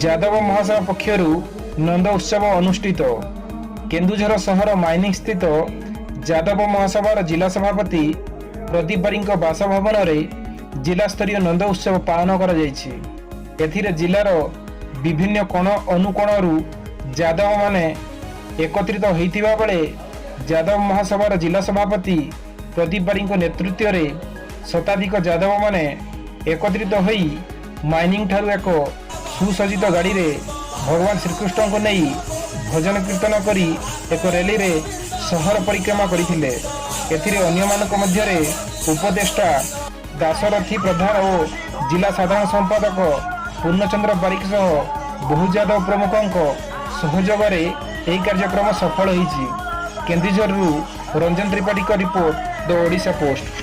यादव महासभा पक्षर नंद उत्सव अनुष्ठित। केन्दुझर सहर माइनिंग स्थित यादव महासभार जिला सभापति प्रदीप बारिक बासभवन में जिला स्तरीय नंद उत्सव पालन कर जिलार विभिन्न कोण अनुकोणरू यादव माने एकत्रित होइतिबा बेले यादव महासभार जिला सभापति प्रदीप बारिक नेतृत्व में शताधिक यादव माने एकत्रित होई माइनिंग ठारू एक सुसज्जित गाड़ी रे भगवान श्रीकृष्ण को नहीं भजन कीर्तन करी एक रैली रे शहर परिक्रमा करथिले। एथिरे अन्य मानक मध्यरे उपदेष्टा दासरथी प्रधान और जिला साधारण संपादक पूर्णचंद्र बारिक सह बहु यादव प्रमुखों सहयोग रे एही कार्यक्रम सफल होईछि। केन्दुझररू रंजन त्रिपाठी का रिपोर्ट, द ओडिशा पोस्ट।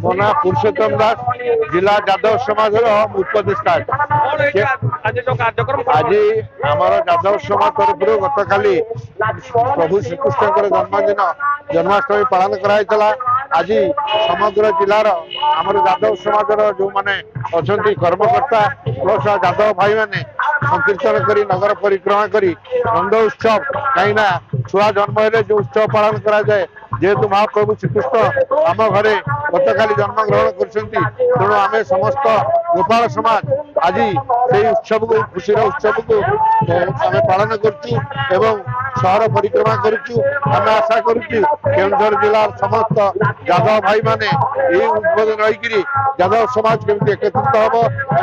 मो ना पुरुषोत्तम दास, जिला यादव समाज उपदेष्टा। आज आमर यादव समाज तरफ गत काली प्रभु श्रीकृष्ण जन्मदिन जन्माष्टमी पालन कराइला। आज समग्र जिलार आमर यादव समाज जो मैंने अच्छा कर्मकर्ता प्लस यादव भाई मैंने संकीर्तन करी नगर परिक्रमा करी नंद उत्सव कहीं छुआ जन्म हेले जो उत्सव पालन करा जाए जेहेतु महाप्रभु श्रीकृष्ण आम घरे गत काली जन्म ग्रहण कर आम समस्त गोपाल समाज आज से उत्सव को खुशी उत्सव को आम पालन करूँ शहर परिक्रमा करुचु। आम आशा करुचु केन्दुझर जिलार समस्त यादव भाई माने यही उद्बोधन रही यादव समाज केमती एकत्रित हम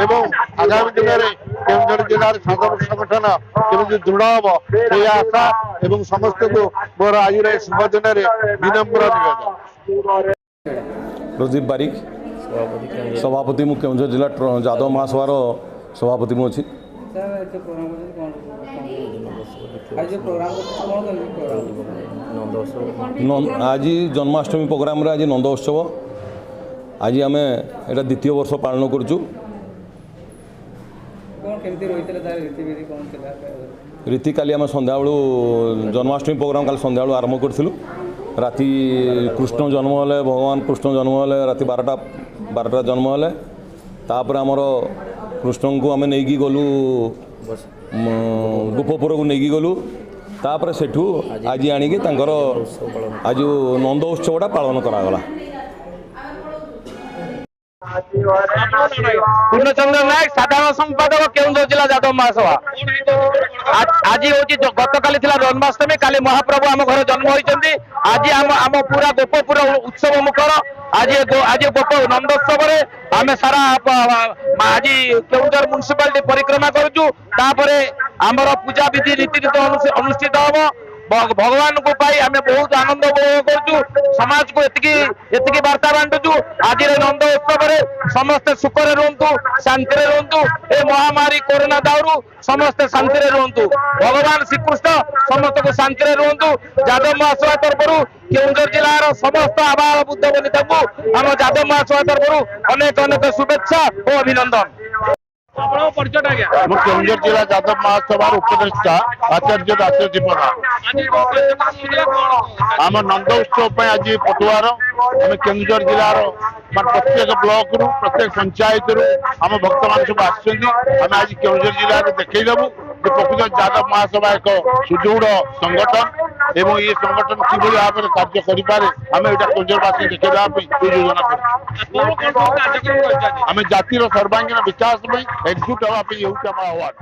एवं आगामी दिन में केन्दुझर जिलार साधारण संगठन केमती दृढ़ हम से आशा एवं समस्त को मोर आज शुभ दिन विनम्र निवेदन। प्रदीप बारिक सभापति मु केन्दुझर जिला यादव महासभार सभापति मु अच्छी। आज जन्माष्टमी प्रोग्राम आज नंद उत्सव आज आम एटा द्वितीय वर्ष पालन करुचु। रीति काली आम संध्या बेलू जन्माष्टमी प्रोग्राम काली संध्या बेलू आरंभ करूँ। राति कृष्ण जन्म हेले भगवान कृष्ण जन्म हेले राति 12टा जन्म हेले तापर आमर कृष्ण को आम नहीं गलु गोपपुर को नहीं गलु तापर सेठू आज आणिकी आज नंद उत्सवटा पालन करागला। पूर्णचंद्र नायक साधारण संपादक केन्दुझर जिला यादव महासभा। आज हूँ गत काली जन्माष्टमी काली महाप्रभु आम घर जन्म होती। आज आम पूरा गोपपुर उत्सव मुखर आज गोप नंदोत्सव आम सारा आज केन्दुझर म्युनिसिपालिटी परिक्रमा करुचु। आमर पूजा विधि रीति अनुष्ठित हम भगवान को पाई आम बहुत आनंद उपभोग करुँ समाज को एतिकी वार्ता बांटुचु आज नंद उत्सव समस्ते सुखरे रुहतु शांति रुहतु ए महामारी कोरोना दाउरू समस्ते शांति रुहतु भगवान श्रीकृष्ण समस्त को शांति रुहतु यादव महासभा तरफ केउंझर जिलार समस्त आबाल बुद्ध बनिता आम यादव महासभा तरफ अनेक अनेक शुभेच्छा और अभिनंदन। केउंझर जिला यादव महासभार उपदेष्टा आचार्य दासजी आम नंद उत्सव आज पटुआर आम केउंझर जिलार प्रत्येक ब्लॉक रु प्रत्येक पंचायत रु आम भक्त मान सब आम आज केउंझर जिले में देखईदेबू प्रकृत यादव महासभा एक सुदृढ़ संगठन एवं ये संगठन किभली भाव में कार्य करें आम यहाँ केउंझरवासी देखा योजना कर जातिर सर्वांगीण विकास में एकजुट हाँवाई आह्वान।